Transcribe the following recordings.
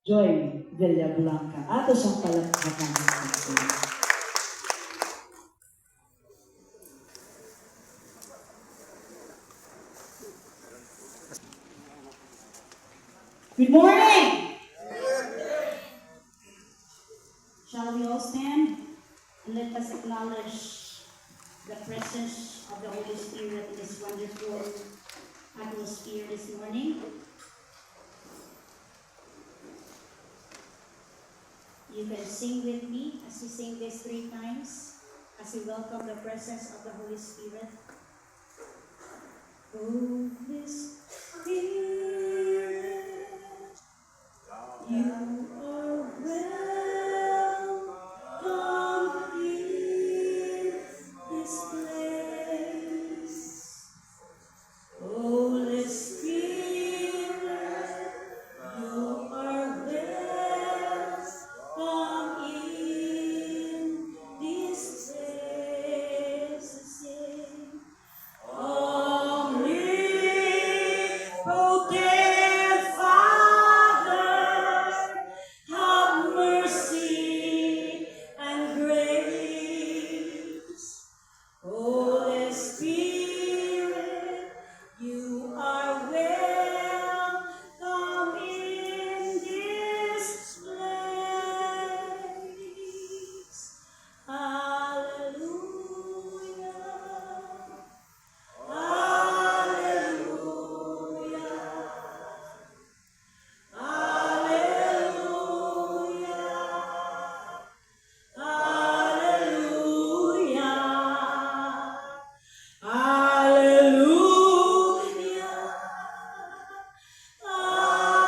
Joy Villablanca. Ato siyang palakpakan. Good morning! Shall we all stand and let us acknowledge the presence of the Holy Spirit in this wonderful atmosphere this morning? You can sing with me as we sing this 3 times as we welcome the presence of the Holy Spirit. Holy Spirit, you are welcome in this place. Holy Spirit, you are welcome in this place. Omnipotent Father, have mercy and grace. Holy Spirit, you are welcome in this place. Hallelujah. Hallelujah. Hallelujah. Hallelujah. Hallelujah.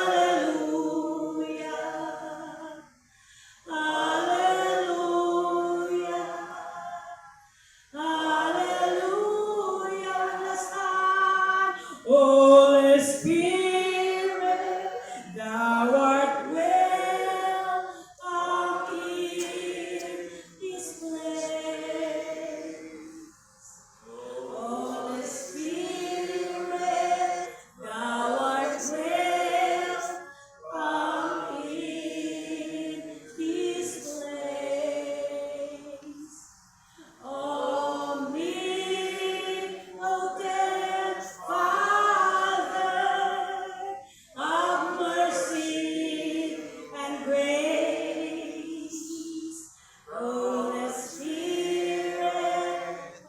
Hallelujah. Hallelujah. Hallelujah. Last time. Holy Spirit, thou art welcome in this place. Holy Spirit, thou art welcome in this place. Omnipotent Father, have mercy and grace. Holy Spirit,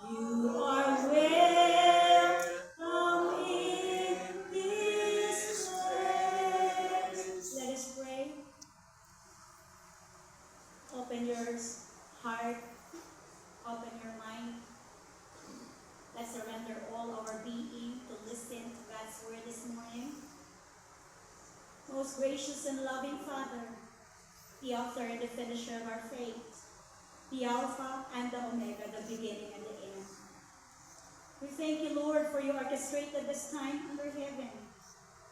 you are welcome in this place. Let us pray. Open your heart, open your mind. Let's surrender all our being to listen to God's word this morning. Most gracious and loving Father, the author and the finisher of our faith, the Alpha and the Omega, the beginning and the end. We thank you, Lord, for you orchestrated this time under heaven.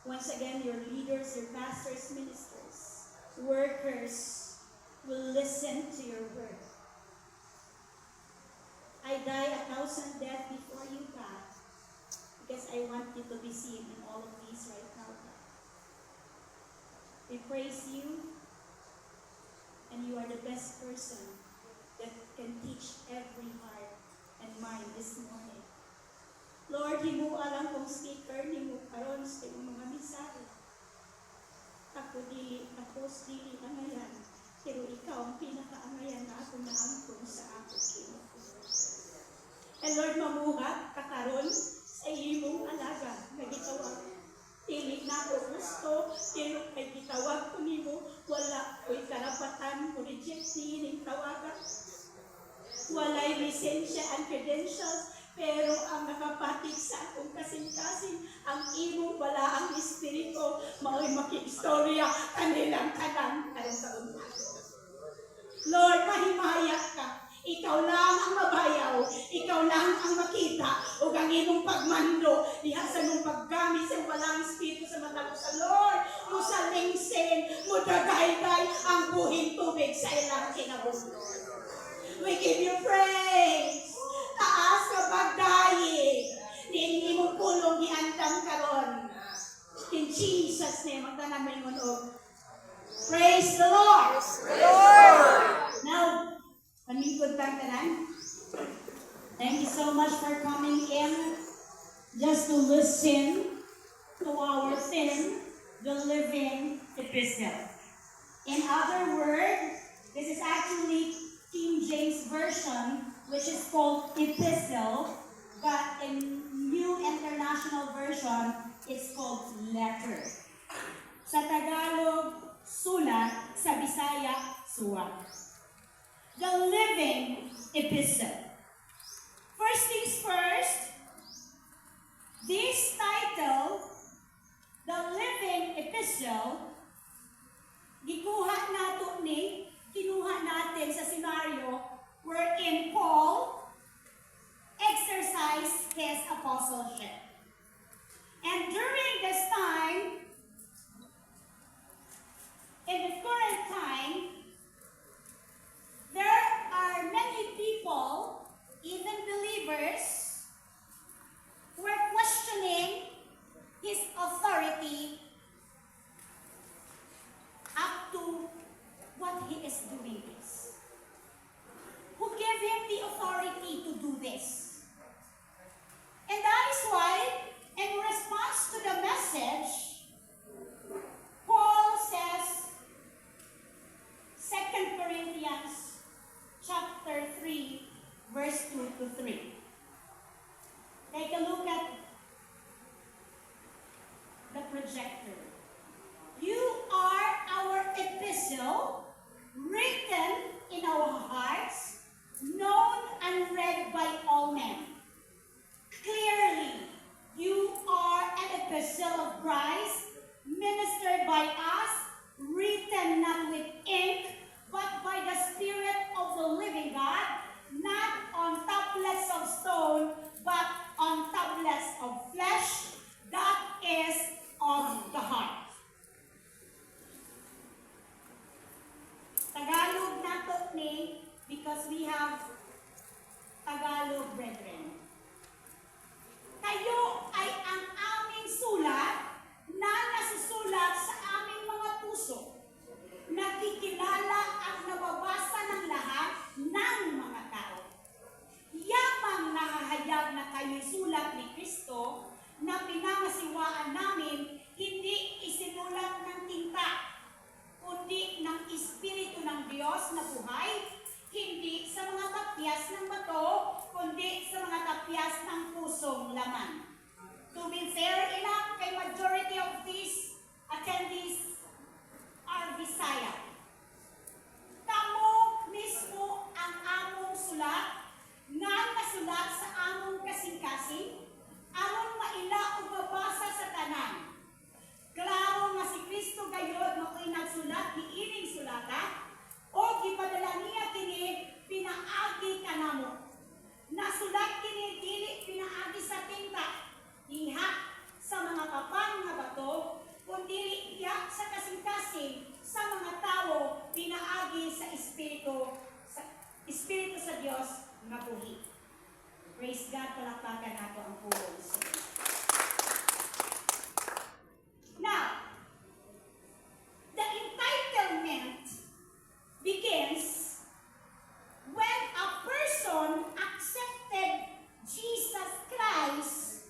Once again, your leaders, your pastors, ministers, workers will listen to your word. I die 1,000 deaths before you, God, because I want you to be seen in all of these right now, God. We praise you, and you are the best person that can teach every heart and mind this morning. Lord, himuha lang kong speaker, himuha karon sa iyong mga mensahe. Ako dili ang ngayon, pero ikaw ang pinakaangayan na ako naangkon sa ako kinuha. And Lord, mamuhat kakaron sa imong alaga na gitawag. Dili na ako gusto, pero kay gitawag ko nimo, wala ko'y karapatan ko reject nining tawagan. Walay lisensya and credentials, pero ang nakapatig sa akong kasing-kasing, ang imong wala ang espiritu, mao'y makikistorya kanilang kanang sa umaga. Lord, mahimaya ka. Ikaw lang ang mabayaw, ikaw lang ang makita, o ang imong pagmando, diha sa mong paggamit sa walang espiritu sa mata ko sa Lord, mo sa lingsen, mo dagayday ang buhing tubig sa ilang kinabuhi. We give you praise. Taas ka pagdayig. Nini mo pulong giandam karon. In Jesus' name, magtanang may munog. sin, the living epistle. In other words, this is actually King James Version, which is called epistle, but in New International Version, it's called letter. Sa Tagalog, sulat, sa Bisaya, suwat. The living epistle. First things first, this title, the living epistle, kinuha natin sa scenario wherein Paul exercised his apostleship. And during this time, in the current time, there are many people, even believers, who are questioning his authority up to what he is doing this. Who gave him the authority to do this? And that is why, in response to the message, Paul says, 2 Corinthians chapter 3, verse 2 to 3. Take a look at the projector. You are our epistle, written in our hearts, known and read by all men. Clearly, you are an epistle of Christ, ministered by us, written not with ink, but by the Spirit of the living God, not on tablets of stone, but on tablets of flesh, that is of the heart. Tagalog nato ni, because we have Tagalog brethren. Kayo ay ang aming sulat na nasusulat sa aming mga puso. Nakikilala at nababasa ng lahat ng mga tao. Yamang nahahayag na kayo'y sulat ni Kristo na pinangasiwaan namin, hindi isinulat ng tinta, kundi ng Espiritu ng Diyos na buhay, hindi sa mga tapyas ng bato, kundi sa mga tapyas ng pusong laman. To be fair enough, kay majority of these attendees are Visaya. Kamo mismo ang among sulat, nga nasulat sa among kasing-kasing, among maila o mabasa sa tanan. Klaro nga si Kristo gayod mako'y nagsulat ni ining sulata, o gipadala niya kini pinaagi kanamo. Nasulat kini dili pinaagi sa tinta, diha sa mga kapang nga bato, kundi iya sa kasing-kasing sa mga tao pinaagi sa Espiritu sa Diyos nga buhi. Praise God, palakpakan nato ang pulong. Now, the entitlement begins when a person accepted Jesus Christ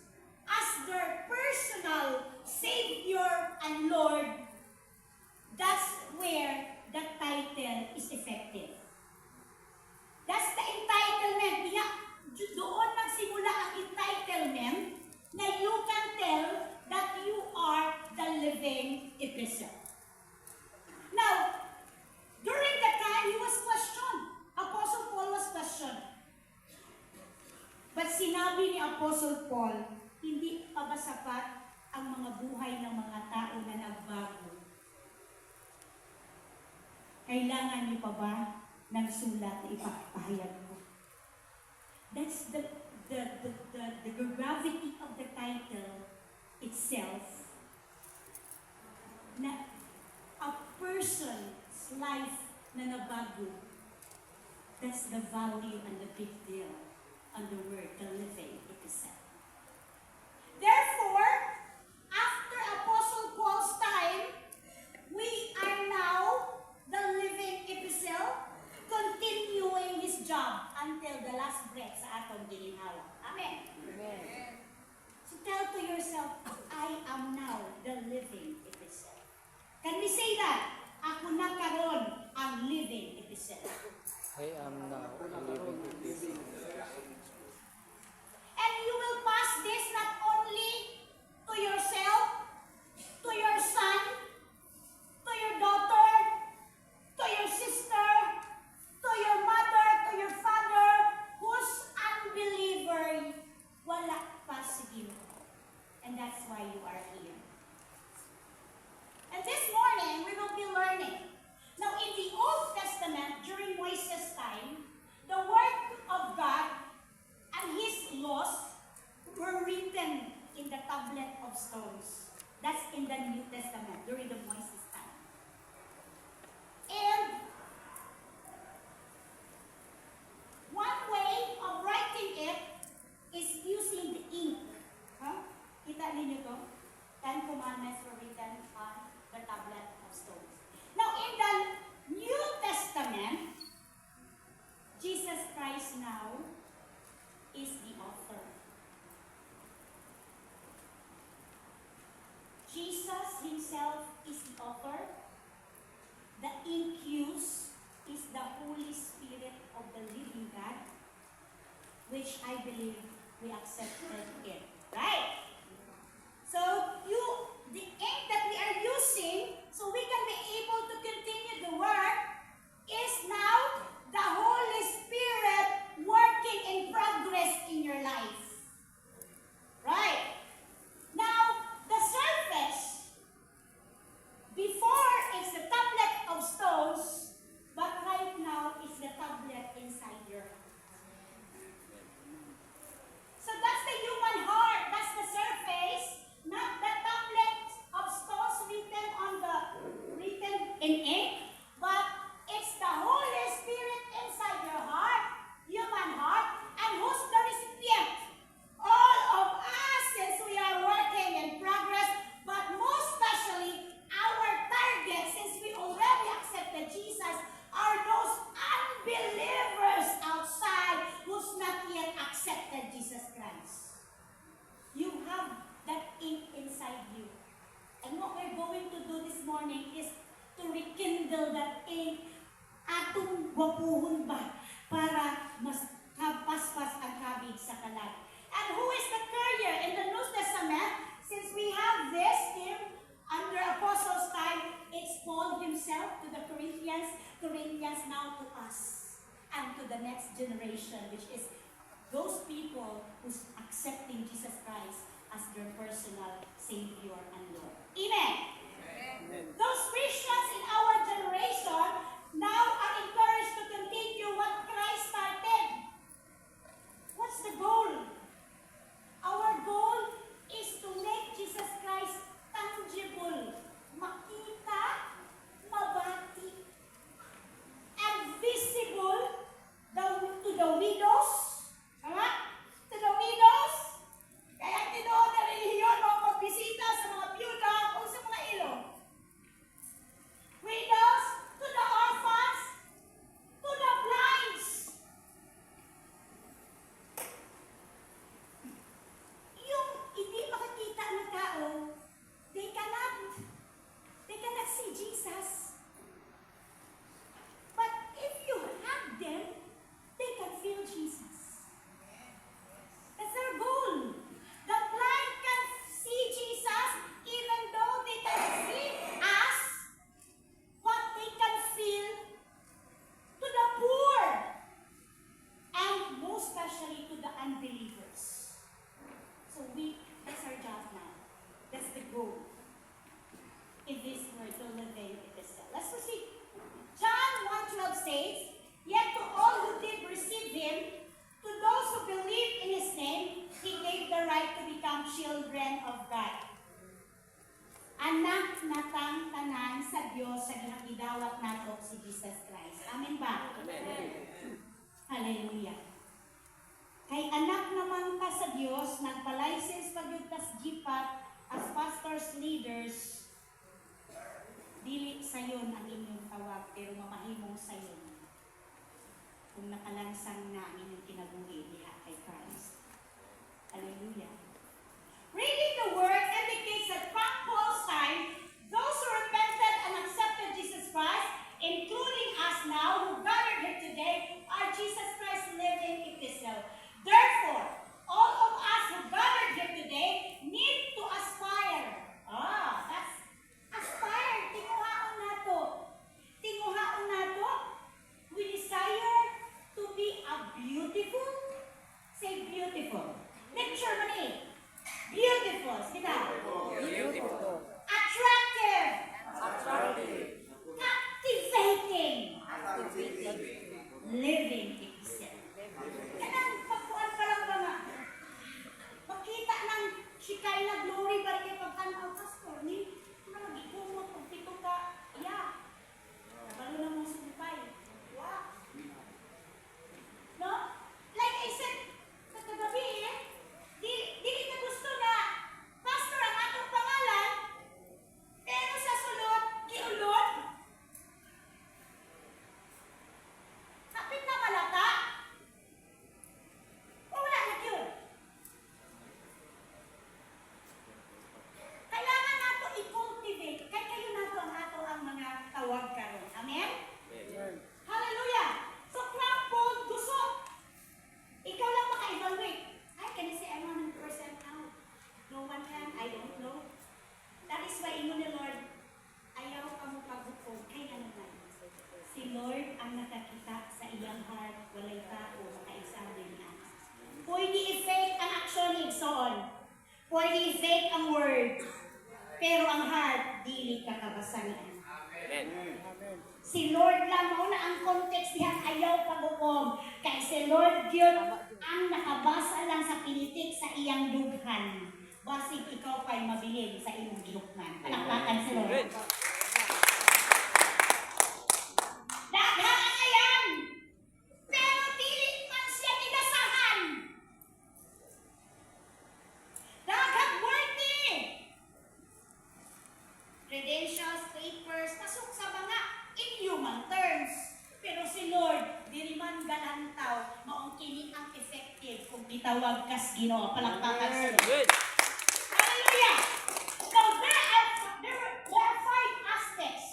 as their personal Savior and Lord. That's where the title is effective. That's the entitlement. Doon nagsimula ang entitlement na you can tell that you are the living epistle. Now, during that time, he was questioned. Apostle Paul was questioned. But sinabi ni Apostle Paul, hindi pa ba sapat ang mga buhay ng mga tao na nagbago? Kailangan niyo pa ba ng sulat na ipapahayag ko? That's the gravity of the title itself. Na a person's life na nabago, that's the value and the big deal on the word, the living epistle. Therefore, after Apostle Paul's time, we are now the living epistle, continuing his job until the last breath sa atong ginhawa. Amen. Amen. So tell to yourself we say that? Ako na karon ang living epistle. I am now a living epistle. And you will pass this not only to yourself, to your son, to your daughter, to your sister, to your mother, to your father, who's unbeliever, wala pa sige. And that's why you are here. And this morning, we will be learning. Now, in the Old Testament, during Moses' time, the Word of God and His laws were written in the tablet of stones. That's in the New Testament, during the Moses' time. And one way of writing it is using the ink. Huh? Kita ninyo to? 10 Commandments were written on the tablet of stones. Now, in the New Testament, Jesus Christ now is the author. Jesus Himself is the author. The ink used is the Holy Spirit of the living God, which I believe we accepted it. Right? So, the ink that we are using, so we can be able to continue the work, is now the Holy Spirit working in progress in your life. Right? Now, the surface, before it's the tablet of stones, but right now it's the tablet inside your heart. So that's the human heart, that's the surface, not the tablet of stones written in ink, but it's the Holy Spirit inside your heart, human heart, and who's the recipient? All of us, since we are working in progress, but most especially our target, since we already accepted Jesus, are those unbelievers outside who's not yet accepted Jesus Christ. You have that ink inside you. And what we're going to do this morning is to rekindle that ink atong wapuhon ba para mas kapaspas ang kabig sa kalag. And who is the courier in the New Testament? Since we have this him under Apostles' time, it's Paul himself to the Corinthians now to us, and to the next generation, which is those people who's accepting Jesus Christ as their personal Savior and Lord. Amen. Amen. Those Christians in our generation now are encouraged to continue what Christ started. What's the goal? Our goal is to make Jesus Christ tangible, makita, mabati, and visible to the widows. Tama? To the widows. Kaya tinoon na relihiyon mga pagbisita sa mga byuda o sa mga ilong. Widows, to the orphans, to the blinds. Yung hindi makakita ng tao, they cannot see Jesus. But if you have them, they can feel Jesus. That's our goal. The blind can see Jesus even though they can see us. What they can feel to the poor, and most especially to the unbelievers. So that's our job now. That's the goal. In this word, to live in epistle. Let's proceed. John 1:12 says, "Yet to all who did receive Him, to those who believe in His name, He gave the right to become children of God." Anak natang tanan sa Diyos sa ginagidawat nato si Jesus Christ. Amen ba? Amen. Hallelujah. Kay anak naman ka sa Diyos, nagpa-license pagyud kas gipat as pastors, leaders, dili sayon ang inyong tawag, pero mamahimong sayon kung nakalansang na ang inyong kinabuhi diha kay Christ. Hallelujah. Reading the word indicates that from Paul's time, those who repented and body fake ang word, pero ang heart dili kakabasanan. Si Lord lang mao na ang context diha ayaw pag-ukom. Kay si Lord gyud ang nakabasa lang sa pinitik sa iyang dughan. Basig ikaw kay mabilin sa imong gihukman. Palakpakan si Lord. Daghan ang ayan, pero dili man siya ginasahan. Daghang worthy. Credentials, papers, pasok sa mga inhuman terms. Pero si Lord, diri man galantaw, maong kini ang effective kung gitawag kas Ginoo. Palakpakan sa Lord. Hallelujah! So there are five aspects,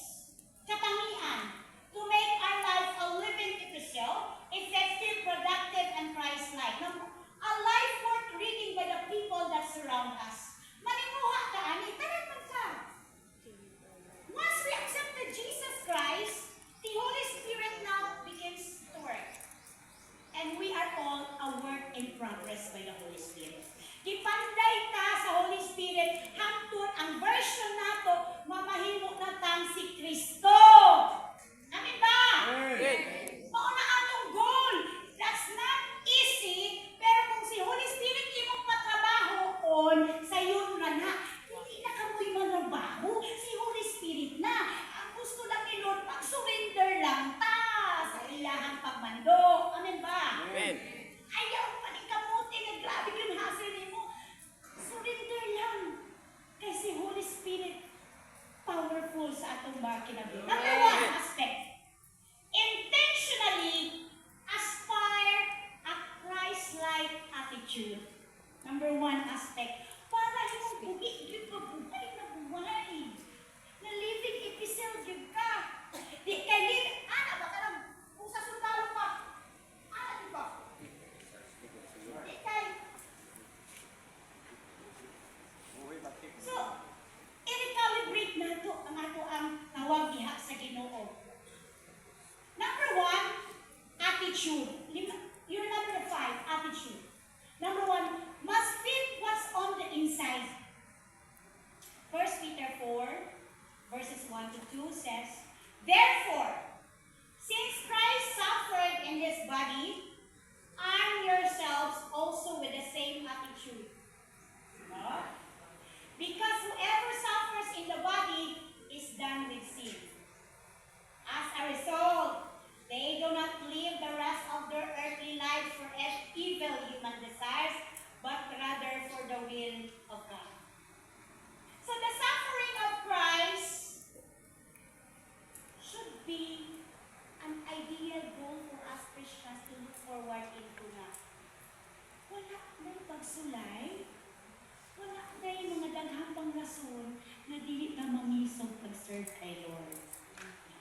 katangian, to make our life a living epistle, effective, productive, and Christ-like. A life worth reading by the people that surround us. Manimuha ka, ani, tanan ka. Once we accepted Jesus Christ, the Holy Spirit now begins to work. And we are all a work in progress by the Holy Spirit. Gipanday ta sa Holy Spirit, hangtod ang version nato, mamahimo na tang si Kristo. Amen ba? Mao na atong goal. That's not easy, pero kung si Holy Spirit imong patrabahoon, sayon na na. Hindi na kamoy manarbaho. Si Holy Spirit na. Ang gusto lang ni Lord, pag-surrender lang ta sa ilahang pagmando. Amen ba? Amen. Ayaw pa ni kamuti na grabe yung hasil mo. Surrender lang. Kay si Holy Spirit powerful sa atong kinabuhi. Number one aspect. Intentionally aspire a Christ-like attitude. Number one aspect. Para yung bugi, yung mabuhay na buhay. Na living epistle, yung ka. Di kay living, ba ka lang, kung sa sundalo pa, di ba? Di kay. So, i-recalibrate na ito ang ato ang tawag diha sa Ginoo. Number one, attitude. You're number five, attitude. Number one, must fit what's on the inside. 1 Peter 4, verses 1 to 2 says, therefore, since Christ suffered in his body, arm yourselves also with the same attitude. No? Because whoever suffers in the body is done with sin. As a result, they do not live the rest of their earthly lives for evil human desires, but rather for the will of God. So the suffering of Christ should be an ideal goal for us Christians to look forward into na. Wala na pagsulay, wala na mga daghang pang rason na dili na mangisog pag-serve kay Lord.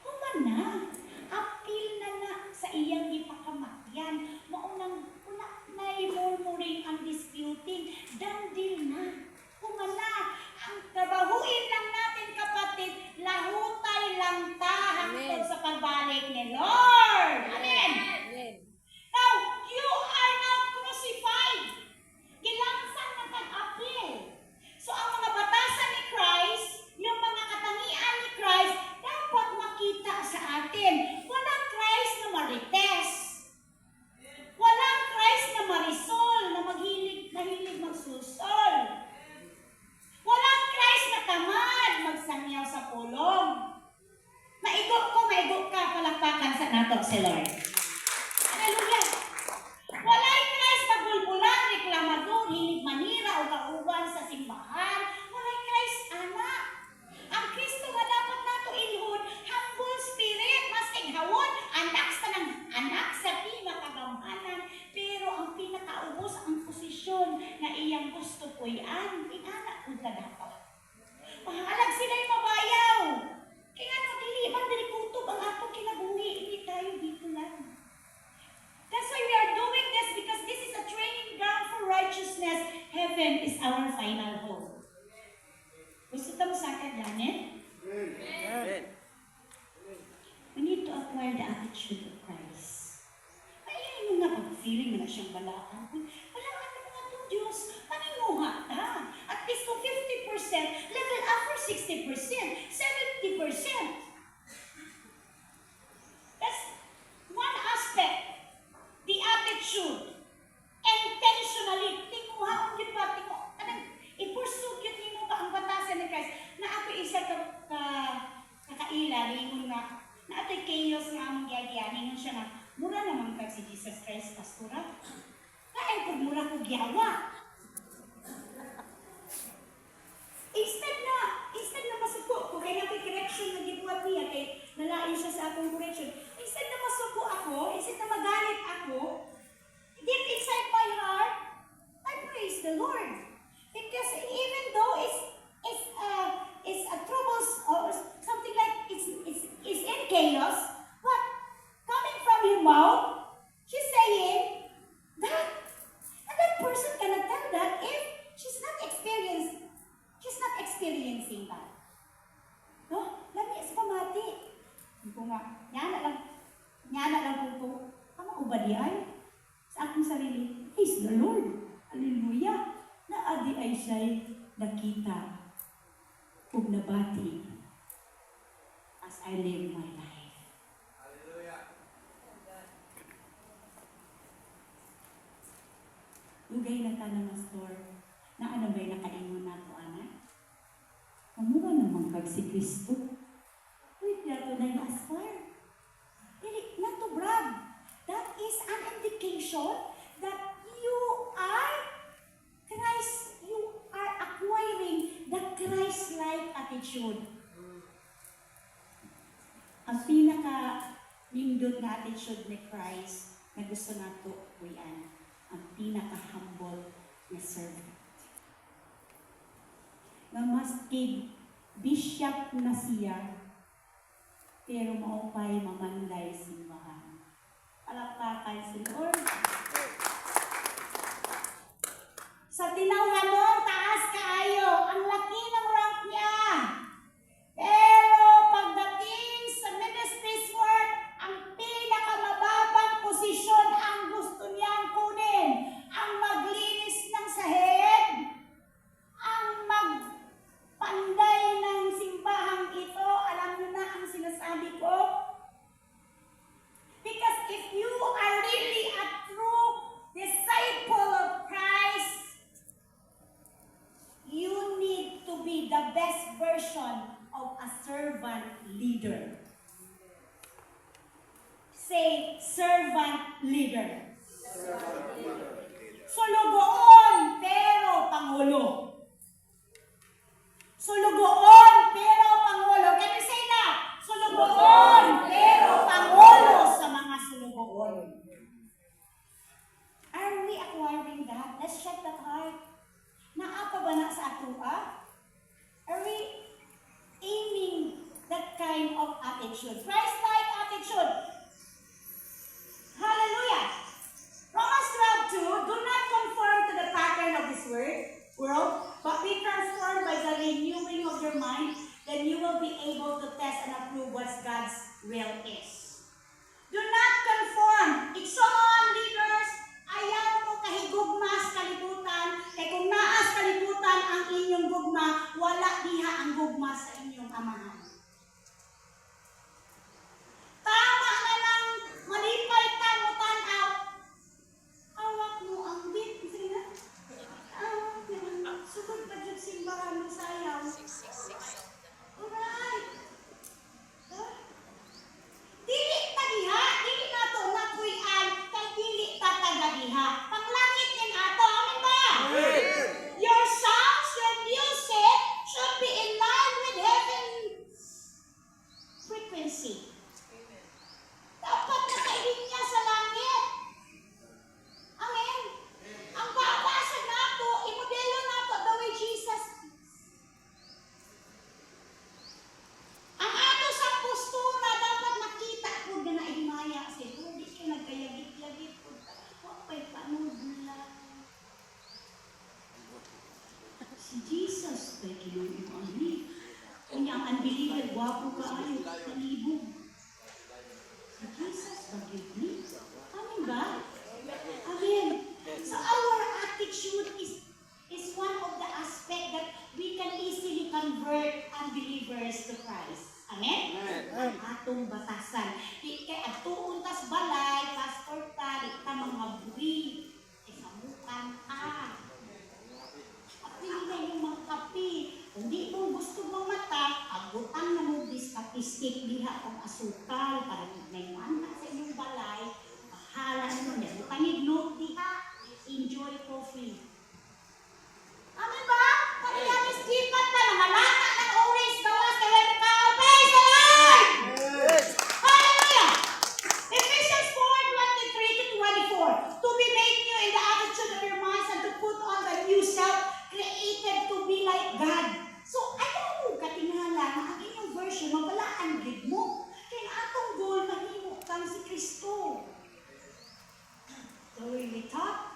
Human na, appeal na sa iyang ipakamatyan, maunang una na i-murmuring ang disputing, dandil na. Human na, ang trabahuin lang natin kapatid, lahutay lang ta hangtod sa pagbalik ni Lord. Amen. Now, you are now crucified. Gilangsang na tag-appeal. So, ang mga batasan ni Christ, yung mga katangian ni Christ, dapat makita sa atin. Walang Christ na marites. Walang Christ na marisol, na mahilig magsusol. Walang Christ na tamad, magsangyaw sa pulong. Maigo ka, palakpakan sa nato si Lord. Hallelujah! Walay Christ na bulbulan, reklamador, hilig manira o kauban sa simbahan. Walay Christ, anak. Ang Kristo nga dapat nato ilhod, humble spirit, mas ighawon, anak sa pinakagamhanan. Pero ang pinakaubos ang posisyon na iyang gusto ko yan, inanak ko ka dapat. Mahalag sila'y mabayaw. Kaya ano, diliban, dilikutob ang ato kinabuhi, hindi tayo dito lang. That's why we are doing this, because this is a training ground for righteousness. Heaven is our final home. Gusto mo sa akin, Janet? Amen. We need to acquire the attitude of Christ. Ayaw mo nga pag-feeling na siyang balaan. Balaan mo nga itong Diyos. Manimuha ta. At least 60%, 70%. That's one aspect. The attitude. Intentionally, tinguhaon di ba? Ipursug yun nimo ba ang batasan ni Christ? Na ato isa kakaila, lingon nga, na ato'y chaos nga among gyagya, lingon siya nga, mura naman kag si Jesus Christ, pastora. Kain ko mura ko gyawa. Instead na masuko ko, kaya natin correction na gibuhat niya, kay nalain siya sa akong correction. Instead na masuko ako, instead na magalit ako, deep inside my heart, I praise the Lord. Because even though it's a troubles or something like it's in chaos, but coming from your mouth, she's saying that, and that person cannot tell that if she's not experiencing that. No? Lagi sa pamati. Ko nga, nyana lang po, ang ubadian sa akong sarili. Praise the Lord. Hallelujah. Na adi ay siya'y nakita ug nabati as I live my life. Hallelujah. Lugay na ta na Pastor, na ano ba'y nakaingon na ko, anak? Kamura naman kag si Kristo. Wait, nato na yung aspire. Dili, not to brag. That is an indication that you are acquiring the Christ-like attitude. Ang pinaka-nindot na attitude ni Christ na gusto nato kuyan, ang pinaka-humble na servant. Na maski bishop na siya, pero maupay mamanday simbahan. Palakpakan si Lord. Sa tinawhan mo, taas kaayo. Ang laki ng rank niya. Pero pagdating sa ministry's work, ang pinakamababang posisyon ang gusto niyang kunin. Ang maglinis ng sahig, ang magpanday ng simbahang ito. Alam niyo na ang sinasabi ko? Because if you are really a true disciple of Christ, you need to be the best version of a servant leader. Say, servant leader. Sulugoon, pero Pangulo. Sulugoon, pero Pangulo. Can you say that? Sulugoon, pero Pangulo sa mga sulugoon. Are we acquiring that? Let's check that heart. Naapa ba na sa atua? Are we aiming that kind of attitude? Christ-like attitude. Hallelujah. Romans 12:2, do not conform to the pattern of this world, but be transformed by the renewing of your mind, then you will be able to test and approve what God's will is. Do not conform. Igsoon, leaders, ayaw mo kahigugmas kalibutan, kaya kung naas kalibutan ang inyong gugma, wala diha ang gugma sa inyong amahan. Tama na lang, malipay tamutan out. Hawak mo ang bit. Sige na. Sugod pa dyan simbahan ng sayaw. Alright. Dili ta diha, dili nato nakuyan, kay dili ta taga diha. Panglangit din ato, amen ba? Your songs, your music should be in line with heaven's frequency. Dapat nakaihinya sa langit. Amen. Ang babasa nato, imodelo nato the way Jesus is. Ang ato sa postura dapat makita po na naihimaya siya. Kung di siya nagkayagit-yagit po, wapay panudla. Si Jesus, kay kinuha ang ni. Kanya ang unbeliever, wapo ka ayo, talibog. batasan. Di kay atuon tas balay, pastor ta, di ka mga buri. Kamukan ka. Pili na yung mga kapi. Kung di mo gusto mamata, agutan na mo biskapistik diha ang asukal para may manta sa inyong balay. Bahala mo niya. Butangig note diha. Enjoy coffee. Amin ba? Kanilang istipat na nangalata ng orange gawas kaya nagkakaw. Praise the Lord! Hallelujah! Ephesians 4:23-24. To be made new in the attitude of your minds and to put on the new self created to be like God. So, ayaw mo katingala na ang inyong version, mabalaan gid mo. Kaya atong goal, mahimo kang si Kristo. The way we talk,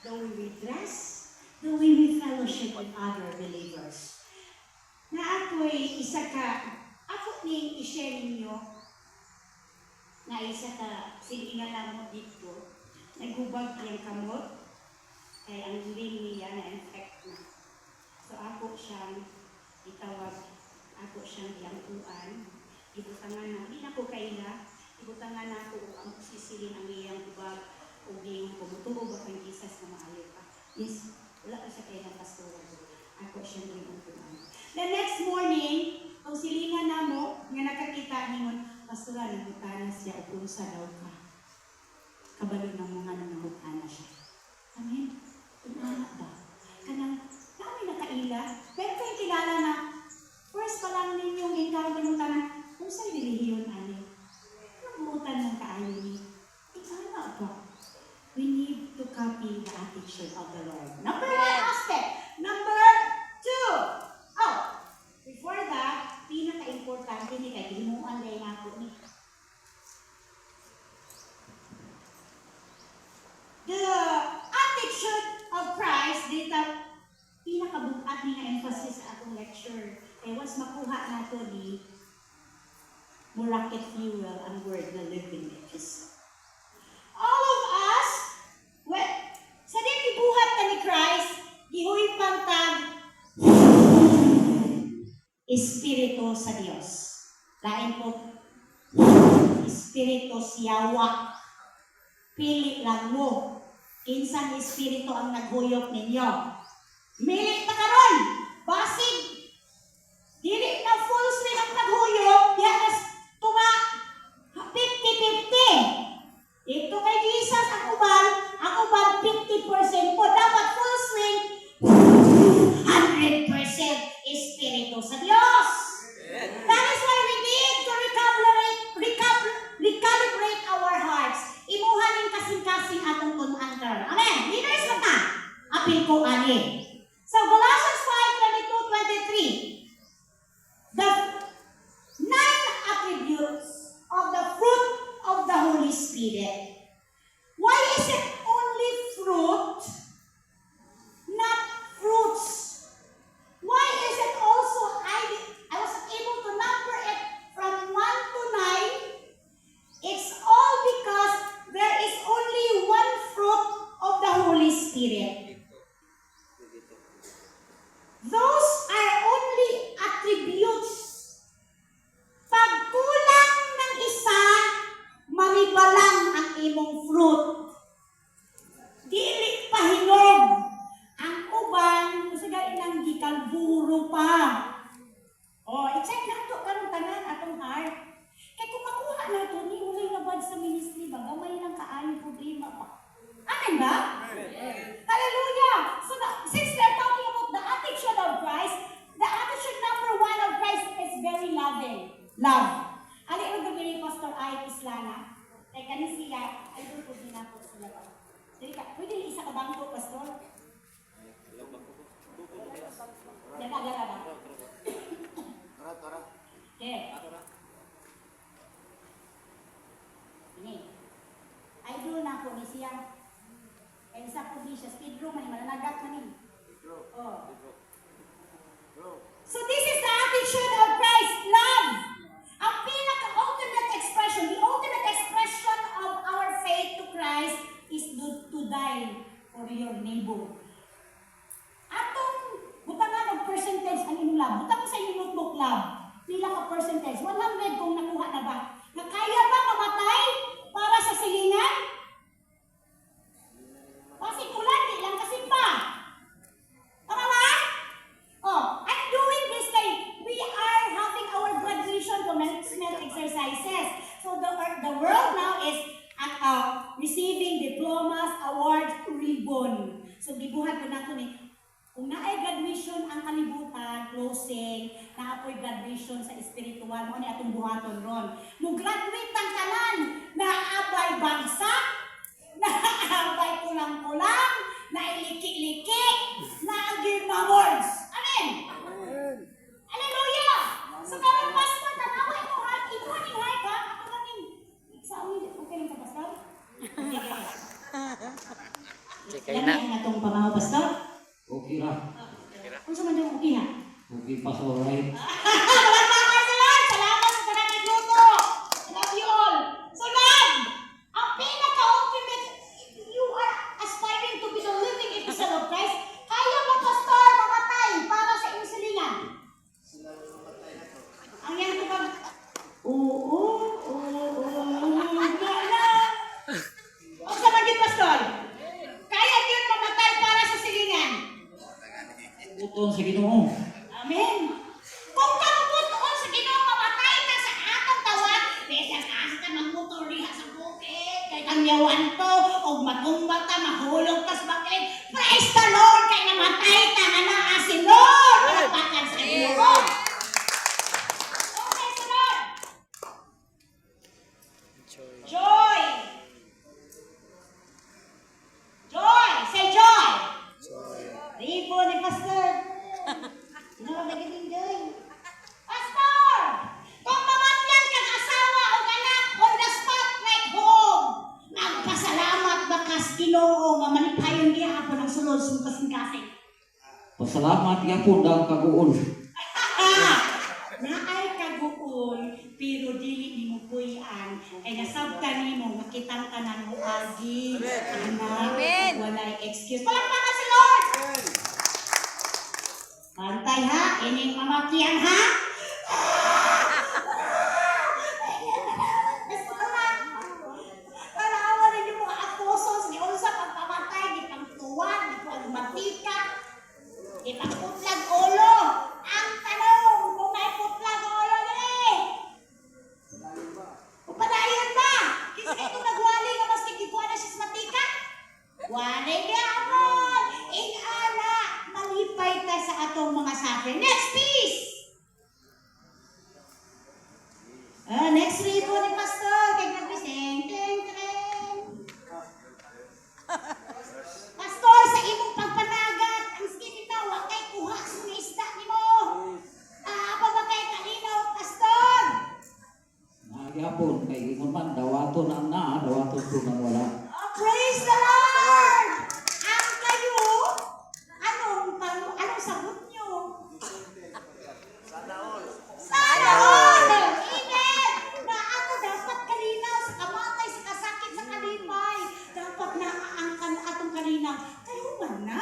the way we dress, the way we fellowship with other believers. Na ako'y isa ka, ako ning i-share ninyo na isa ka siningala mo dito, nagubag yung kamot, kaya ang ring niya na-infect na. So ako siyang itawag, ako siyang iangkuan, ibutangan na, hindi na ko kaila, ibutangan na ako ang sisilin ang iyang ubag, o gayong kumutuo ba kang Jesus na maayo ka. Yes, wala ka siya kayo ng pastora. Ako siyang iangkuan. The next morning, ang silingan na mo, nga nakakita ningon, pastora, nangutana siya, o sa daw ka. Kabalo ng mga nangutana siya. Amen. Umanak ba? Kanang, namin nakaila. Pero kayong kilala na, first pa lang ninyong encounter mo tanan, kung sa'yo nilihiyon, ano? Nabutan ng kaayo ni, ikala ba? We need to copy the attitude of the Lord. Number one aspect. Number two. Oh, before that, pinaka-importante ni kay himuan dahil ako ni. The attitude of Christ, dito, pinakabukat ni nga emphasis sa atong lecture. Kaya once makuha na ito ni Murakit Fuel ang word na living epistle. All of us, well, sa di kibuhat na ni Christ, gihuy pantag Espiritu sa Dios. Lain po, Espiritu siyawa. Pili lang mo. Kinsang Espiritu ang naghuyop ninyo. Mili pa karon. Basig. Dili na full swing ang naghuyop. Yakas tunga 50-50. Ito kay Jesus ang uban 50% po. Dapat full swing 100% Espiritu sa Diyos. That is why we need to recalibrate our hearts. Imuhanin kasing-kasing atong kun-antar. Amen. Leaders mo ta. Apil ko ani. So Galatians 5:22-23. The 9 attributes of the fruit of the Holy Spirit. Why is it only fruit, not fruits? Why is it also, I was able to number it from 1 to 9. It's all because there is only one fruit of the Holy Spirit. Those are only attributes. Pag kulang ng isa, maribalang ang imong fruit. Dili pa hinog. Ang uban, usaga ilang gikalburo pa. I-check na ito karong tanan atong heart. Kaya kung makuha na ito, ni ulay labad sa ministry ba, gamay lang kaayon problema pa. Amen ba? Hallelujah! So, since we are talking about the attitude of Christ, the attitude number 1 of Christ is very loving. Love. Ali ang gagawin ni Pastor Ay Islana. Kaya kani siya, ay doon po dinapot sila ba? Pwede isa ka bangko, Pastor? Yan agad ba? Okay. Ini. Ay doon na po ni siya. Kaya isa po di siya. Speed room, mananagat man ni. Oh. So this is the attitude of Christ, love. Ang pinaka-ultimate expression, the ultimate expression of our faith to Christ is to die for your neighbor. Atong butangan ng percentage ang inyong love. Butang sa inyong notebook love. Pila ka percentage? 100 kung nakuha na ba? na ko'y graduation sa espiritual mo ni atong buhaton ron. Nung graduate ang tanan, naabay bagsak, naabay kulang-kulang, nailiki-liki, naagir mawords. Amen! Hallelujah! So karon pastor, tanaway mo ha, ito ni hay ka, ako kaming sa ulit, okay lang ka pastor? Chikay Yan na. ang atong pamahaw pastor. Okay ra. Kung sa man daw okay ha? Okay pa sa alright. Salamat sa Lord! Salamat sa kanang nagluto! I love you all! So Lord, ang pinaka-ultimate, you are aspiring to be the living epistle of Christ. Kaya mo, pastor, mamatay para sa iyong silingan. Ang yan ko ba? Oo, gala. O sa maging pastor, kaya yun mamatay para sa silingan. Uton sa Ginoo. Amen. Kung kamubuton sa Ginoo mamatay ka sa atong tawag, besan asa ka magmotor diha sa bukid, kay kamyawan to, og matumba ta, mahulog ka sa bakit. Praise the Lord, kay namatay ta nga naa si Lord. Pagpakan sa Ginoo. Okay, sa Lord. Joy. Joy. Joy. Say joy. Joy. Ripo ni Pastor. Sino ba nagiging joy? Pastor! Kung mamatyan kang asawa o anak on the spot like home, nagpasalamat ba kas Ginoo nga manipayon gihapon ang sulod sa kasing-kasing? Pasalamat gyapon dang kaguol. Naay kaguol, pero dili nimo puy-an, ay nasabtan nimo makitang tanan mo agi, anak, walay excuse. Palakpakan sa Lord! Pantay ha, ining mamatyan ha? Kalawa rin yung mga apostles, di unsa pagpamatay, di pangtuwan, di pagmatika, di pagputlag ulo. Ang tanong, kung may putlag ulo ni. Upadayon ba? Kasi ito nagwali nga mas kikikuha na siya sa matika? Wali gapon! Ingana, malipay ta sa atong mga suffering. Next piece! Next read po ni Pastor. Kay nagpising. Teng, teng. Pastor, sa imong pagpanagat, ang skinitawa kay kuha sa mga isda ni mo. Apa ba kay kalinaw, Pastor? Nagyapon kay ingon man dawaton ang naa, dawaton ko nang wala. Oh, praise the Lord! Ang kayo, anong sagot nyo? Sana all! Amen! Na ato dapat kalinaw sa kamatay, sa kasakit, sa kalipay. Dapat na ang atong kalinaw. Kayo man na,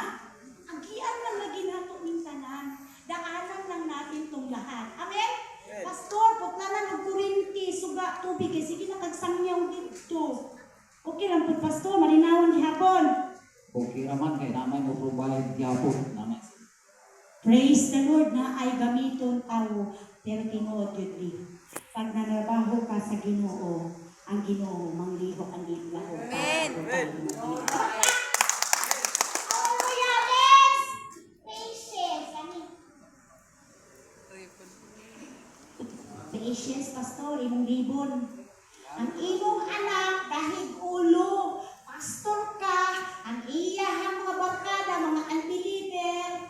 agian lang lagi nato ng tanan. Daanan lang natin tong lahat. Amen? Pastor, putlanan ng kurinti, suga, tubig. Sige na kagsangyaw dito. Okay lang po, Pastor. Malinawan di hapon. Okay raman kay namay mo provide gyapon namay. Praise the Lord na ay gamiton tao, pero tinuod yun di. Pag nanarbaho ka sa Ginoo, ang Ginoo manglihok ang iblaho. Amen. Hallelujah, yes! Patience. Patience, Pastor, imong libon. Ang imong anak, dahil ulo, pastor ka, ang iyahang mga barkada, mga unbeliever,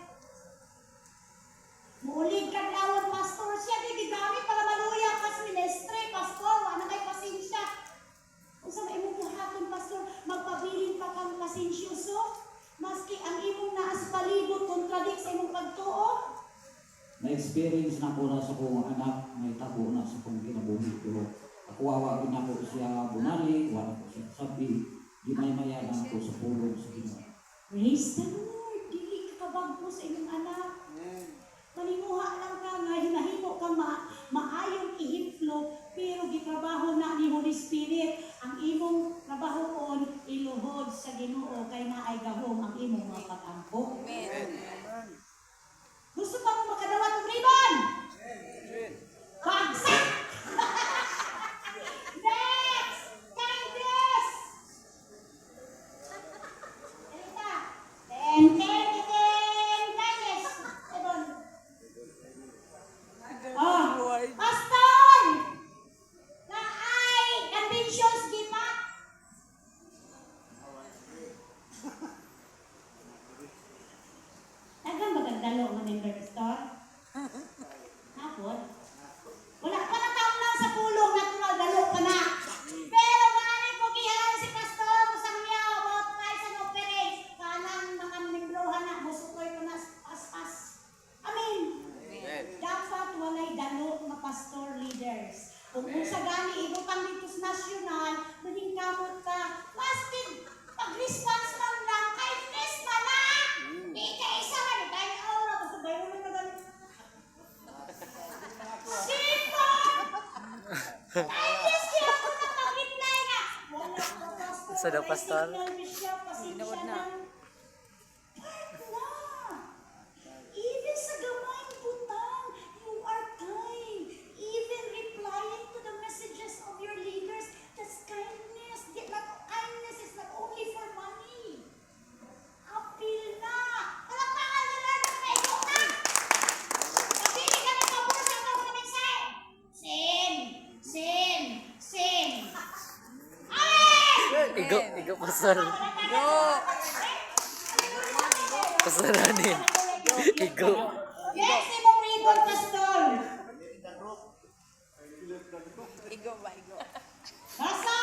muulig ka lawon, pastor, siya gigamit para maluya ka sa ministry, pastor, wala kay pasensya. Kung saan imong buhaton, pastor, magpabilin pa kang pasensyoso, maski ang imong naas palibot, kontradik sa imong pagtuo. Na-experience na ko na sa kong anak, may tabo na sa kong kinabuhi ko. Ako awagin ako siya bunali, wala ko siya sabi, ginay-maya na ako sa pulong sa Ginoo. Praise the Lord, dili ka kabagpo sa imong anak. Manimuha lang ka nga, hinahimo ka maayong ihiplo, pero gitrabaho na ni Holy Spirit. Ang imong trabahoon, iluhod sa Ginoo, kay na ay gahom ang imong mga pag-angkop. Gusto pa mo makadawat ng ribbon? Bagsak! Next! Kindness! Kalita! Kindness! Ribbon! attention, sige pa. Tagang magandalo ang member store. Hapon? Wala pa na taon lang sa pulong na tumadalo ka na. Pero maaaring ko kihalan si Pastor Musang niya about price and offerings. Kanang mga membrohan na, musukoy ko na pas-pas. Amen. Dapat walay dalo nga pastor leaders. Kung sa gani, ibutang dito sa nasyonal, maningkamot ka, mastig, pag-response man lang, kahit less man na. Di ka isa man, kahit aura, basta bayo mo na ganun. Sipon! Kahit yes, kaya ko na pag-reply na. Wala ko, pastor. Sa daw, pastor? Signal ni siya, pasensya na. Even sa gawain butang, you are kind. Even replying to the messages of your leaders, that's kindness. Kindness is not only for money. Appeal na. Palakpakan na lang sa kaibutan. Pabili ka ng pabor sa mga mensahe. Sin. Amen! Igo, pastor. Pasaranin. Igo. Yes, imong ribbon, pastor. Igo ba, igo? Basta,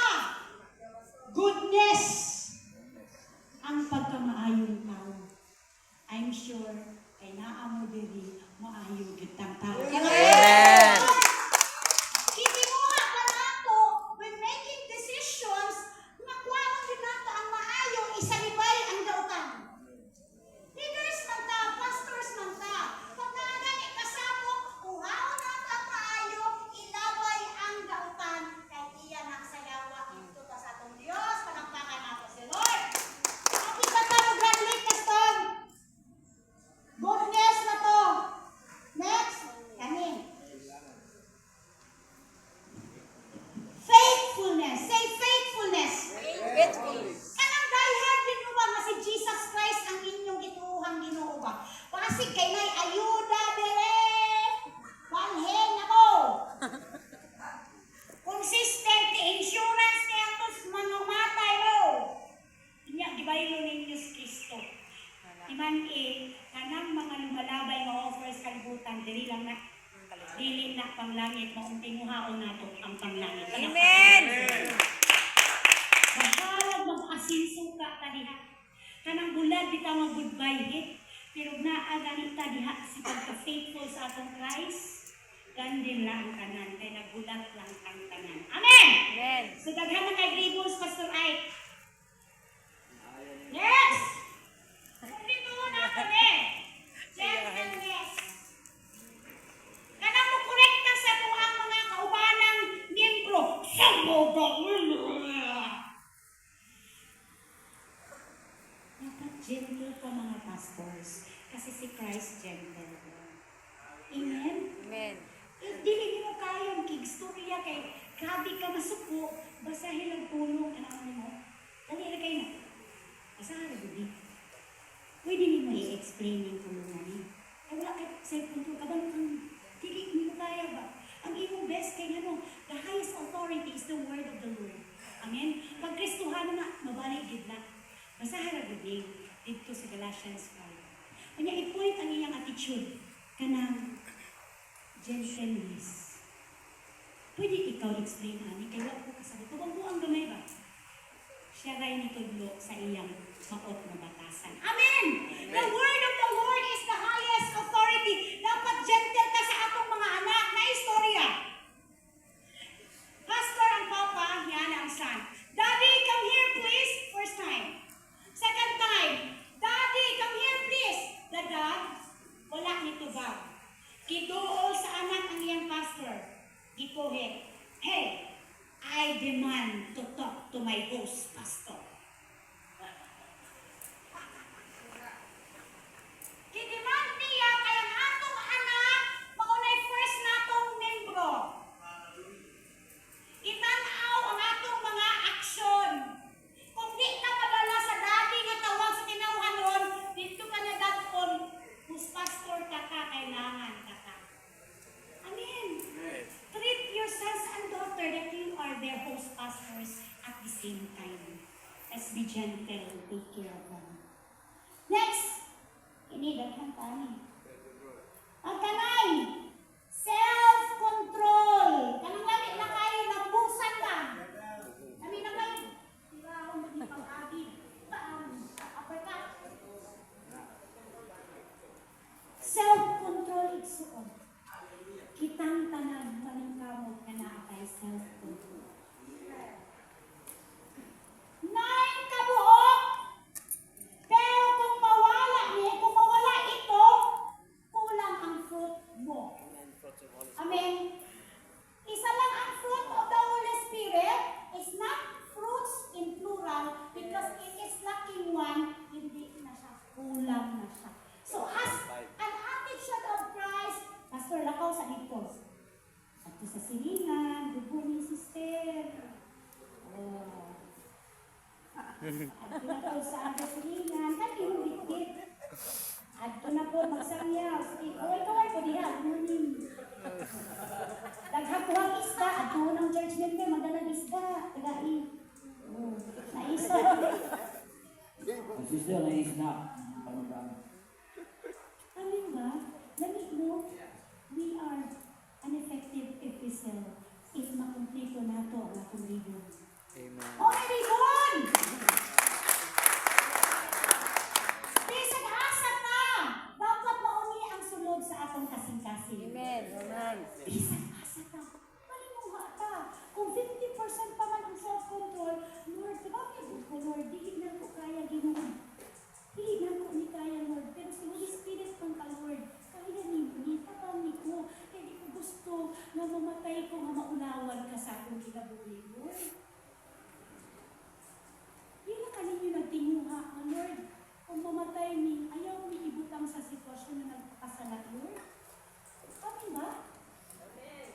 goodness ang pagkamaayong tao. I'm sure ay naamo diri maayo gid tang tao. Amen. Kitimuha ka nato when making decisions nga kuhaon gid nato ang maayo isalibay ang dautan. Leaders man ta, pastors man ta, pag naagani kasabot, kuhaon nato ang maayo, ilabay ang dautan kay iya nagsayawa dito ta sa atong Dios, palakpakan nato si Lord. Happy ka ta mag-graduate, pastor. Goodness na to. Next, kani. Faithfulness. Say faithfulness. Kanang diehard din mo ba nga si Jesus Christ ang inyong gituuhang Ginoo ba? Pasig kay nay ayuda dire. Balhin na mo. Consistent insurance kay atos manumatay mo. Inya gibaylo ninyo si Kristo. Iman kanang mga lumalabay nga offers kalibutan diri lang na dili na panglangit mo tinguhaon nato ang panglangit. Amen. Bahalag mag-asinso ka ta diha. Kanang bulad bitaw nga goodbye hit. Pero naa ganit ta diha si pagka-faithful sa atong Christ. Gandin lang ang tanan kay nagulat lang ang tanan. Amen. Amen. So daghan na kay ribbons, Pastor Ike. Yes. Dito na kami. Gentleness. Kanang mo korekta sa kung ang mga kaubanang miyembro. Dapat gentle pa mga pastors. Kasi si Christ gentle. Amen? Amen. Dili mo kayong kigstorya kay grabe ka masuko, basahin ang pulong, ano mo. Dali na kayo na. Basahin na gabi. Pwede niyo i-explain yung pulungan niyo. Ay wala kayo sa punto, kabalo kang dili mo kaya ba? Ang imong best kay ano, the highest authority is the word of the Lord. Amen? Pag Kristohano na, mabalik gid na. Basahin na gabi dito sa Galatians 5. Kanya i-point ang iyang attitude kanang gentleness. Pwede ikaw explain ani kay wala ko kasabi. Kung ang gamay ba? Siya ray nitudlo sa iyang maot na batasan. Amen! The word of the Lord is the highest authority. Dapat gentle ka sa atong mga anak na istorya. Pastor ang papa, yan ang son. Daddy, come here please. First time. Second time. Daddy, come here please. The dad, wala nito ba? Kiduol sa anak ang iyang pastor. Gikuhit. Hey, I demand to talk to my host, pastor. Kidemand niya kay ang atong anak, maunay first natong membro. Itanaw ang atong mga aksyon. Kung di ka padala sa dati nga tawag sa tinawhanon, dito ka na daton, whose pastor ka kailangan ka. Amen. Treat your sons and daughter that you are their host pastors at the same time. Let's be gentle and take care of them. Next, ini daghang tani. Ang kanay, self-control. Kanang lami na kayo, nabusan ka. Lami na kayo. Tirahon mo di pag-agid. Uppercut. Self-control igsuon. Kitang tanan maningkamot na naatay self-control. Nine kabuok. Pero kung mawala ito, kulang ang fruit mo. Amen. Isa lang ang fruit of the Holy Spirit is not fruits in plural because it is lacking one, hindi na siya, kulang na siya. So as an attitude of Christ, Pastor Lakaw sa dito. At sa silingan, dugo ni sister. Oh. At na po sa ating silingan, at inulit-lit. At na po magsayaw. Kaway-kaway po diha, morning. Naghakuhang isda, at doon ang church member, madalang isda. Tagai. Oh, naisa. Ang sister na isda. Panokaan. Amin ba? Lamig mo, we are an effective epistle if makumplito nato ang akong libon. Amen. Okay, libon! Bisag asa ka! Dapat mauni ang sulod sa atong kasing-kasing. Amen. Amen. Bisag asa ka! Palimuha ka! Kung 50% pa man ang self-control, Lord, bakit ko, Lord, di na ko kaya ginoon. Hindi na ko ni kaya, Lord. Pero si Holy Spirit kong ka, Lord. Kaya ni tapang ko. Kaya di ko gusto na mamatay ko nga maunawan ka sa akong kinabuhi, Lord. Hindi na kaninyo nagtinguha, Lord. Kung mamatay ni, ayaw ni ibutang sa sitwasyon na nagpakasalat, Lord. Amin ba?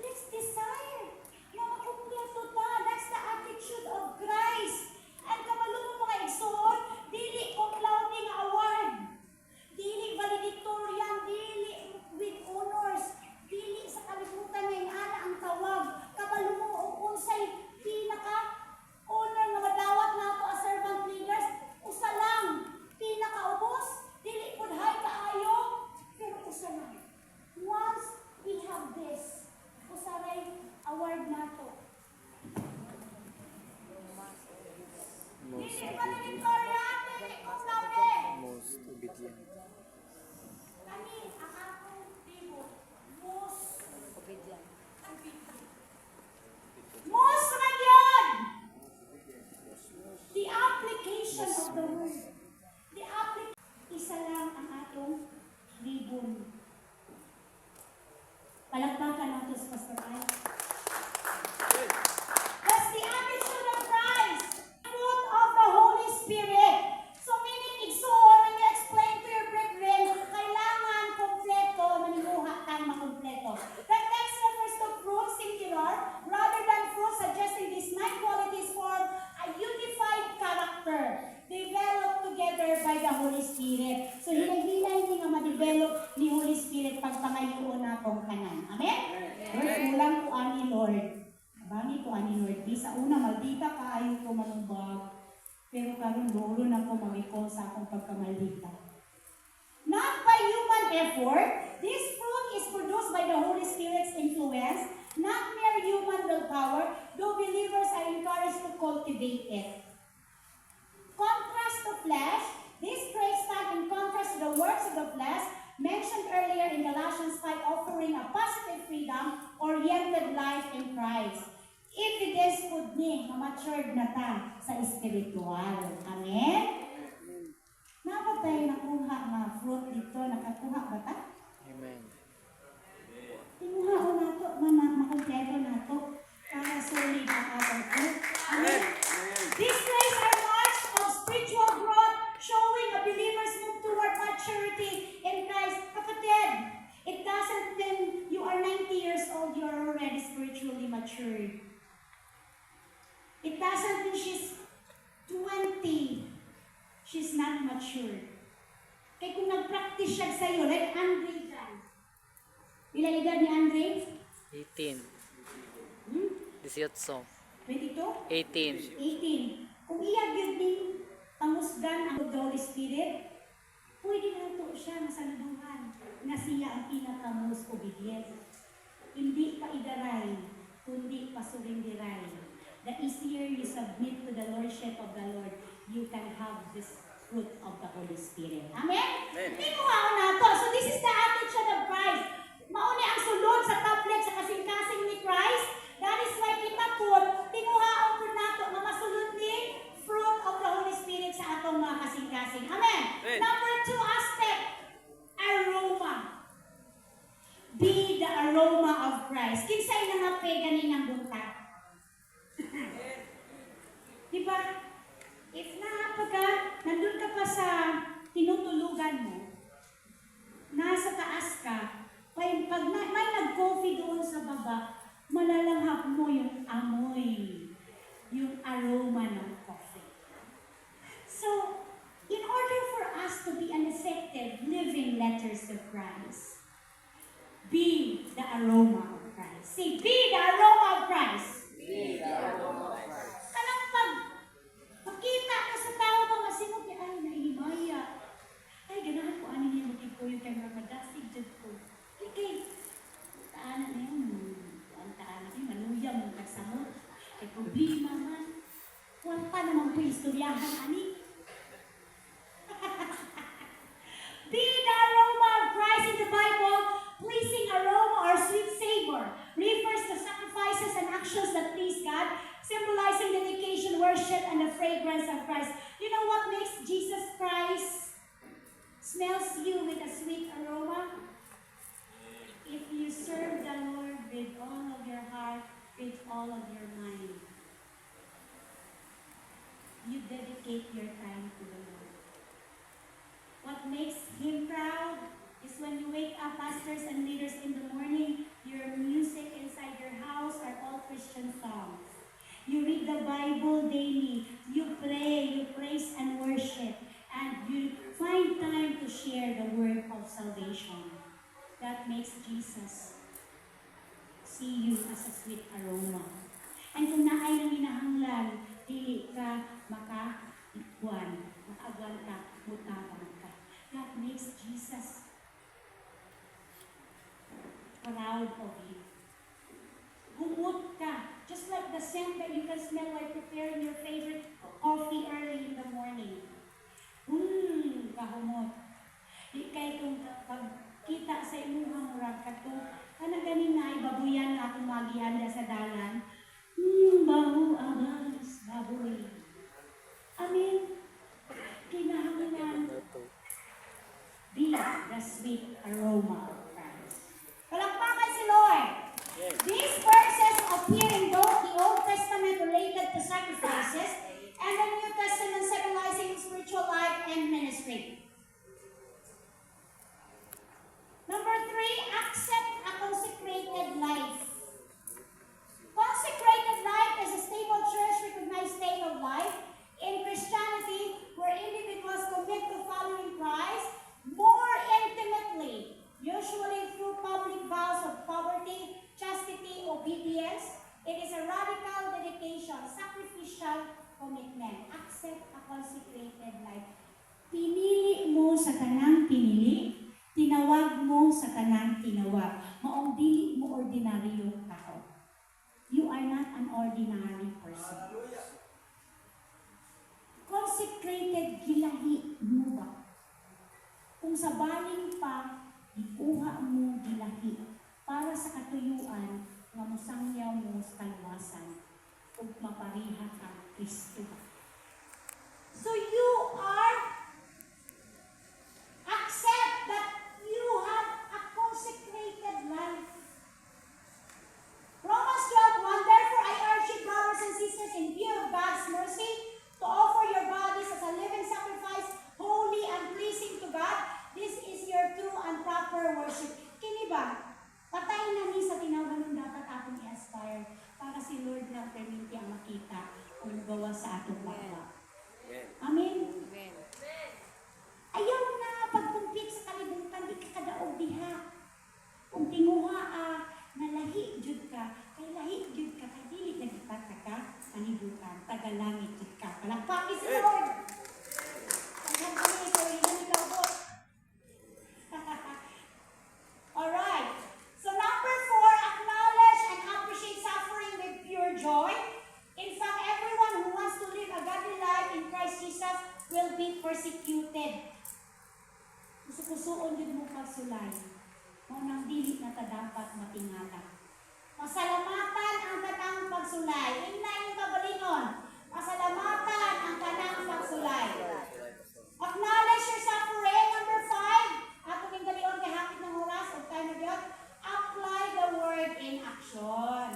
Let's desire na makumpleto ta. That's the attitude of Christ. At kamalunong mga igsoon, dili cum laude nga award, dili valedictorian, dili with honors, dili sa kalibutan nga ana ang tawag. Kamalunong og unsay pinaka-honor nga madawat nato as servant leaders, usa lang, pinakaubos, dili pud hay kaayo, pero usa lang. Once we have this, usaray award nato. Dili valedictorian, dili cum laude. Most obedient. Kami, ang akong tibo, most Obedient. most na yun! The application of the word. Isa lang ang atong libon. Palakpakan nato sa Pastor Ay. That's the attitude of Christ. Fruit of the Holy Spirit. So meaning, igsoon, when you explain to your brethren, kailangan kompleto, manimuha kang makompleto. That text refers to fruit, singular, rather than fruit, suggesting these 9 qualities form a unified character, developed together by the Holy Spirit. So hinay-hinay ni nga ma-develop ni Holy Spirit pagpangayoon natong kanan. Amen? Lord, kulang ko ani Lord. Bangi ko ani Lord. Di sa una, maldita kaayo ko manubag. Pero karon lolo na ko mag-ikaw sa akong pagkamaldita. Not by human effort, this fruit is produced by the Holy Spirit's influence, not mere human willpower, though believers are encouraged to cultivate it. Contrast to flesh, this traits stand in contrast to the works of the flesh mentioned earlier in Galatians 5, offering a positive freedom-oriented life in Christ. Evidence po ni na matured na ta sa espiritual. Amen? Napa tayo nakuha na fruit dito? Nakakuha ba ta? Amen. Tinuha ko na ito, makompleto na ito para solid ang ating fruit. Amen? These traits are marks of spiritual growth, showing a believer's move toward maturity in Christ. Kapatid, it doesn't mean you are 90 years old, you are already spiritually matured. It doesn't mean she's 20, she's not mature. Kaya kung nag-practice siya sa'yo, like Andre dyan. Ilang edad ni Andre? 18. Hmm? 18. 22? 18. 18. Kung iyag yun din pangusgan ang Holy Spirit, pwede na ito siya masaluduhan na siya ang pinaka-most obedient. Hindi pa idaray, kundi pasurindiray. The easier you submit to the Lordship of the Lord, you can have this fruit of the Holy Spirit. Amen? Tinuhaw na to. So this is the attitude of Christ. Mauni ang sulod sa tablet sa kasing-kasing ni Christ. That is why kita po, tinuhaw po nato na masulod ni fruit of the Holy Spirit sa atong mga kasing-kasing. Amen? Number 2 aspect, aroma. Be the aroma of Christ. Kinsay na nga pe ganinang buntag. Diba? If nandun ka pa sa tinutulugan mo, nasa taas ka, pag may nag-coffee doon sa baba, malalanghap mo yung amoy, yung aroma ng coffee. So, in order for us to be an effective living letters of Christ, be the aroma of Christ. Say, be the aroma of Christ. Be the aroma of Christ. Kanang pag makita ka sa tao ba masimot niya, ay, naihimaya. Ay, ganahan ko, ano niya, looking ko yung camera madasig dyan ko. Okay, taanan na yun. Ang taanan yun, maluya mo kasamot. Ay, problema man. Huwag pa naman po istoryahan, ani. Be the aroma of Christ in the Bible. Pleasing aroma or sweet savor refers to sacrifices and actions that please God, symbolizing dedication, worship, and the fragrance of Christ. You know what makes Jesus Christ smells you with a sweet aroma? If you serve the Lord with all of your heart, with all of your mind, you dedicate your time to the Lord. What makes Him proud is when you wake up, pastors and leaders, in the morning, your music inside your house are all Christian songs. You read the Bible daily, you pray, you praise and worship, and you find time to share the word of salvation. That makes Jesus see you as a sweet aroma. And kung naay nang hinahanglan, dili ka makaagwan ka, mutabang ka. That makes Jesus proud of you. Humot ka. Just like the scent that you can smell while preparing your favorite coffee early in the morning. Kahumot. Di kay kung pagkita sa imuhang murag kato, kana ganin na ay babuyan na akong magihanda sa dalan. Bahu abas, baboy. Amen. Kinahanglan. Be the sweet aroma of Christ. Palakpakan si Lord. These verses appear in both the Old Testament related to sacrifices and the New Testament symbolizing spiritual life and ministry. Number 3, accept a consecrated life. Consecrated life is a stable church-recognized state of life in Christianity where individuals commit to following Christ more intimately, usually through public vows of poverty, chastity, obedience. It is a radical dedication, sacrificial commitment. Accept a consecrated life. Pinili mo sa tanang pinili, tinawag mo sa tanang tinawag. Maong dili mo ordinaryong tao. You are not an ordinary person. Consecrated, gilahi mo ba? Kung sa baling pa, ikuha mo gilahi para sa katuyuan nga musangyaw mo sa kalwasan ug mapariha ka Kristo. So you are accept that you have a consecrated life. Romans 12:1, therefore I urge you, brothers and sisters, in view of God's mercy, to offer your bodies as a living sacrifice, holy and pleasing to God. This is your true and proper worship. Kini ba? Patayin na ni sa tinawagan ng dapat atong i-aspire para si Lord na perminti ang makita o gawa sa atong dili persecuted. Kusuon yun mo pagsulay. Mo nang dili na ta dapat matingala. Masalamatan ang kanang pagsulay. Inay yung kabalingon. Masalamatan ang kanang pagsulay. Acknowledge your suffering. Number 5. Ako ning galion kay hapit ng oras o time na yun. Apply the word in action.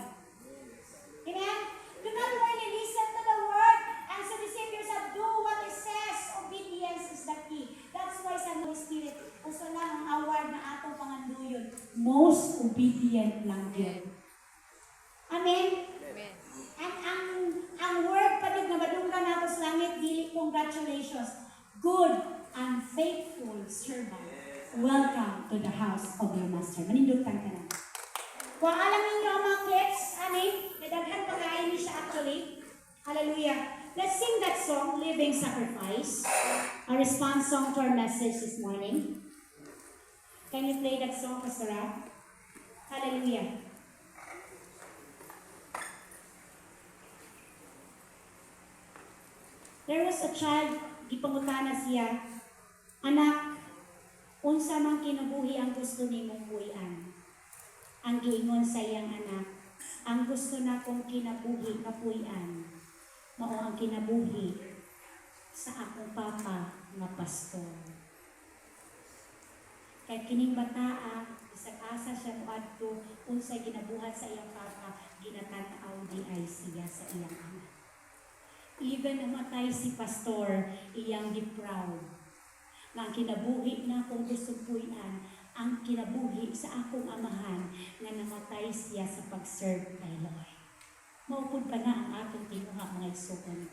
Amen? Do not merely listen to the word and so deceive yourself. Do what it says. Obedience is the key. That's why sa Holy Spirit, usa lang ang award na atong panganduyon. Most obedient lang yun. Amen? Amen. Ang word pa rin na madunggan nato sa langit, dili congratulations. Good and faithful servant. Welcome to the house of your master. Manindutan ka na. Kung alam ninyo ang mga clips, nadaghan pa kain niya siya actually. Hallelujah. Let's sing that song, Living Sacrifice. A response song to our message this morning. Can you play that song, Pastor Rab? Hallelujah. There was a child, gipangutana siya, anak, unsa man kinabuhi ang gusto nimong buhian? Ang giingon sa iyang anak, ang gusto na kong kinabuhi kapuy-an, mao ang kinabuhi sa akong papa nga pastor. Kay kining bataa, isang asa siya moadto unsay ginabuhat sa iyang papa, ginatan-aw di ay siya sa iyang anak. Even namatay si pastor, iyang gi-proud. Nga ang kinabuhi na akong gusto puy-an, ang kinabuhi sa akong amahan nga namatay siya sa pag-serve kay Lord. Maupod pa na ang atong tinuha mga isugon.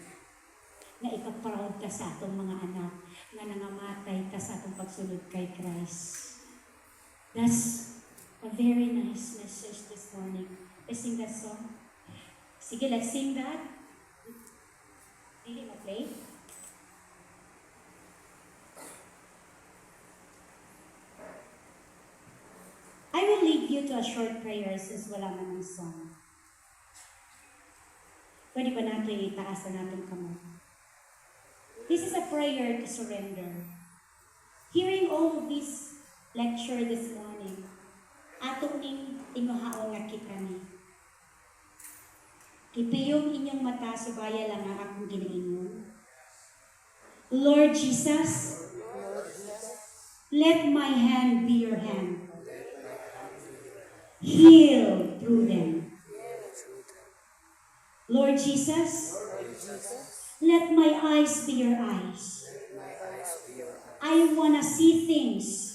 Nga ikaproud ka sa atong mga anak, nga nangamatay ka sa atong pagsunod kay Christ. That's a very nice message this morning. Let's sing that song. Sige, let's sing that. Dili mo play? I will lead you to a short prayer since wala man ng song. Pwede ba natin itaas na natin kamay? This is a prayer to surrender. Hearing all of this lecture this morning, atong ning tinuhaon nga kita ni. Kipiyong inyong mata, subaya lang ang akong ginaingon. Lord Jesus, let my hand be your hand. Heal through them. Lord Jesus, let my eyes be your eyes. I want to see things,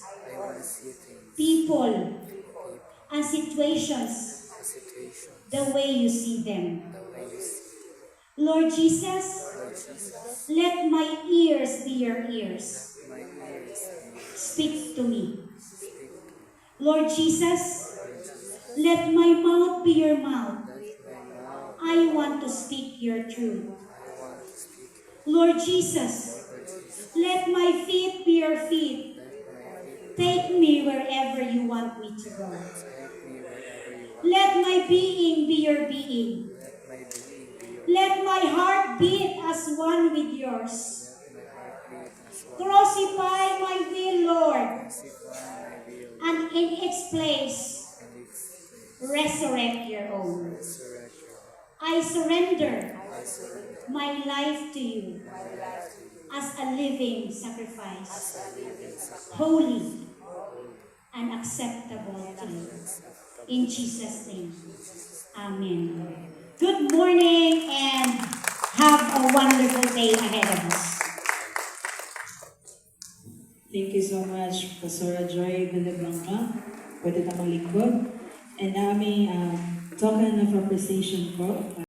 people, and situations the way you see them. Lord Jesus, let my ears be your ears. Speak to me. Lord Jesus, let my mouth be your mouth. I want to speak your truth. Lord Jesus, let my feet be your feet. Take me wherever you want me to go. Let my being be your being. Let my heart beat as one with yours. Crucify my will, Lord, and in its place, resurrect your own. I surrender my life to you as a living sacrifice, holy and acceptable to you. In Jesus' name, amen. Good morning and have a wonderful day ahead of us. Thank you so much, Pastora Joy Villablanca, for the tamang likod. And now may token of appreciation po